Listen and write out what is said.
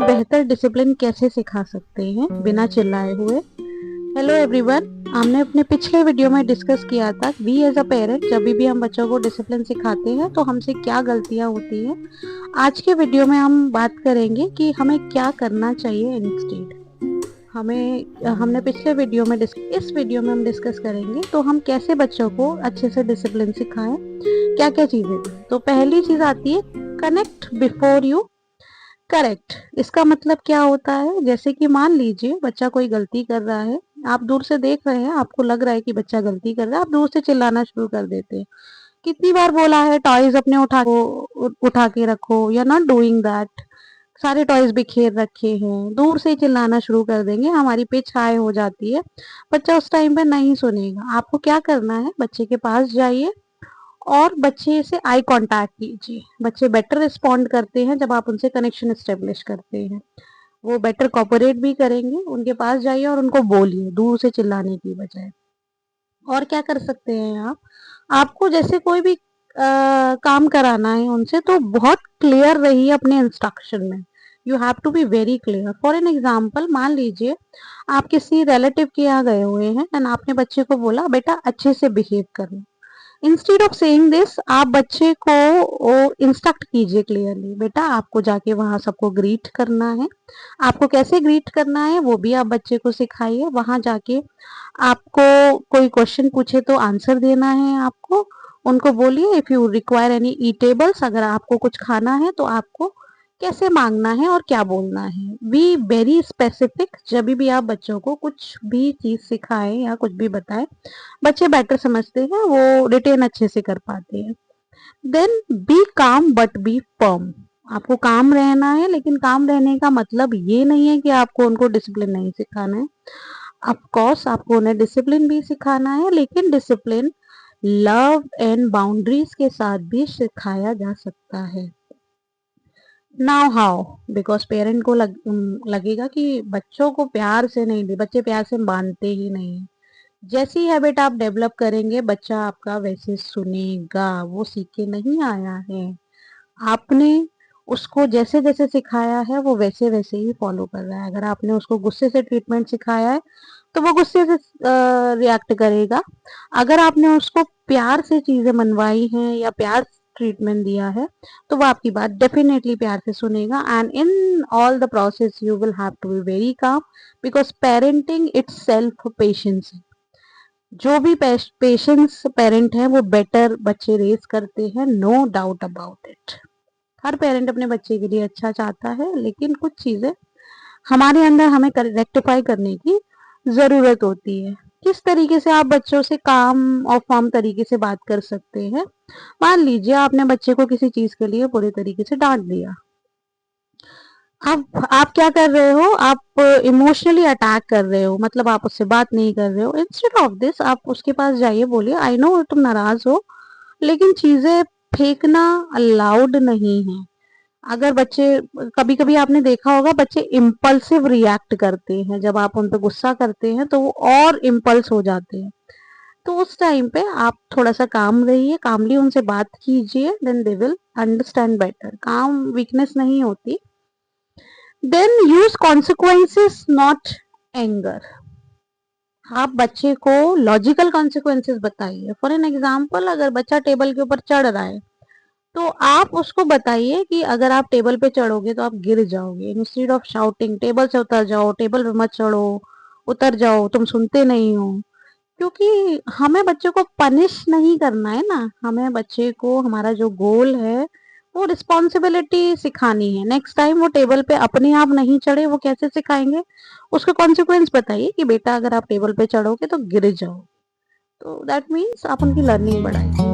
बेहतर डिसिप्लिन कैसे सिखा सकते हैं बिना चिल्लाए हुए। हेलो एवरीवन, हमने अपने पिछले वीडियो में डिस्कस किया था वी एज अ पेरेंट जब भी हम बच्चों को डिसिप्लिन सिखाते हैं तो हमसे क्या गलतियां होती हैं। आज के वीडियो में हम बात करेंगे कि हमें क्या करना चाहिए इंस्टेड। हमने पिछले वीडियो में इस वीडियो में हम डिस्कस करेंगे तो हम कैसे बच्चों को अच्छे से डिसिप्लिन सिखाएं, क्या क्या चीजें। तो पहली चीज आती है कनेक्ट बिफोर यू करेक्ट। इसका मतलब क्या होता है, जैसे कि मान लीजिए बच्चा कोई गलती कर रहा है, आप दूर से देख रहे हैं, आपको लग रहा है कि बच्चा गलती कर रहा है, आप दूर से चिल्लाना शुरू कर देते हैं। कितनी बार बोला है टॉयज अपने उठा के रखो, या नॉट डूइंग दैट। सारे टॉयज बिखेर रखे हैं, दूर से चिल्लाना शुरू कर देंगे, हमारी पिच हाई हो जाती है। बच्चा उस टाइम पे नहीं सुनेगा। आपको क्या करना है, बच्चे के पास जाइए और बच्चे से आई कांटेक्ट कीजिए। बच्चे बेटर रिस्पॉन्ड करते हैं जब आप उनसे कनेक्शन एस्टेब्लिश करते हैं। वो बेटर कोऑपरेट भी करेंगे। उनके पास जाइए और उनको बोलिए दूर से चिल्लाने की बजाय। और क्या कर सकते हैं आप, आपको जैसे कोई भी काम कराना है उनसे तो बहुत क्लियर रहिए अपने इंस्ट्रक्शन में। You have to be very clear. For an example, मान लीजिए आप किसी रिलेटिव के यहाँ गए हुए हैं एंड आपने बच्चे को बोला बेटा अच्छे से बिहेव करना। इंस्टेड ऑफ सेइंग दिस, आप बच्चे को इंस्ट्रक्ट कीजिए क्लियरली, बेटा आपको जाके वहां सबको ग्रीट करना है। आपको कैसे ग्रीट करना है वो भी आप बच्चे को सिखाइए। वहां जाके आपको कोई क्वेश्चन पूछे तो आंसर देना है आपको। उनको बोलिए if you require any eatables, अगर आपको कुछ खाना है तो आपको कैसे मांगना है और क्या बोलना है। Be very specific. जब भी आप बच्चों को कुछ भी चीज सिखाएं या कुछ भी बताएं, बच्चे बेटर समझते हैं, वो रिटेन अच्छे से कर पाते हैं। देन बी काम बट बी फर्म। आपको काम रहना है, लेकिन काम रहने का मतलब ये नहीं है कि आपको उनको डिसिप्लिन नहीं सिखाना है। ऑफ कोर्स आपको उन्हें डिसिप्लिन भी सिखाना है, लेकिन डिसिप्लिन लव एंड बाउंड्रीज के साथ भी सिखाया जा सकता है। नाउ हाउ, बिकॉज पेरेंट को लगेगा कि बच्चों को प्यार से नहीं, बच्चे प्यार से मानते ही नहीं। जैसी हैबिट आप डेवलप करेंगे बच्चा आपका वैसे सुनेगा। वो सीख के नहीं आया है, आपने उसको जैसे जैसे सिखाया है वो वैसे वैसे ही फॉलो कर रहा है। अगर आपने उसको गुस्से से ट्रीटमेंट सिखाया है तो वो गुस्से से रिएक्ट करेगा। अगर आपने उसको प्यार से चीजें मनवाई हैं या प्यार ट्रीटमेंट दिया है तो वो आपकी बात डेफिनेटली प्यार से सुनेगा। And in all the process you will have to be very calm, because parenting itself patience. जो भी पेशेंस पेरेंट है वो बेटर बच्चे रेस करते हैं, नो डाउट अबाउट इट। हर पेरेंट अपने बच्चे के लिए अच्छा चाहता है, लेकिन कुछ चीजें हमारे अंदर हमें रेक्टिफाई करने की जरूरत होती है। किस तरीके से आप बच्चों से काम और फॉर्म तरीके से बात कर सकते हैं। मान लीजिए आपने बच्चे को किसी चीज के लिए पूरे तरीके से डांट दिया। अब आप क्या कर रहे हो, आप इमोशनली अटैक कर रहे हो, मतलब आप उससे बात नहीं कर रहे हो। इंस्टेड ऑफ दिस आप उसके पास जाइए, बोलिए आई नो तुम नाराज हो, लेकिन चीजें फेंकना अलाउड नहीं है। अगर बच्चे, कभी कभी आपने देखा होगा बच्चे इम्पल्सिव रिएक्ट करते हैं, जब आप उन पर गुस्सा करते हैं तो वो और इम्पल्स हो जाते हैं। तो उस टाइम पे आप थोड़ा सा काम रहिए, कामली उनसे बात कीजिए, then they will understand better. Calm weakness नहीं होती। Then use consequences not anger. आप बच्चे को लॉजिकल कॉन्सिक्वेंसेस बताइए। फॉर एन एग्जाम्पल, अगर बच्चा टेबल के ऊपर चढ़ रहा है तो आप उसको बताइए कि अगर आप टेबल पे चढ़ोगे तो आप गिर जाओगे। इंस्टेड ऑफ शाउटिंग टेबल से उतर जाओ, टेबल पे मत चढ़ो, उतर जाओ, तुम सुनते नहीं हो। क्योंकि हमें बच्चे को पनिश नहीं करना है ना, हमें बच्चे को, हमारा जो गोल है वो रिस्पॉन्सिबिलिटी सिखानी है। नेक्स्ट टाइम वो टेबल पे अपने आप नहीं चढ़े, वो कैसे सिखाएंगे, उसका कॉन्सिक्वेंस बताइए कि बेटा अगर आप टेबल पे चढ़ोगे तो गिर जाओ। तो दैट मीन्स आप उनकी लर्निंग बढ़ाइए।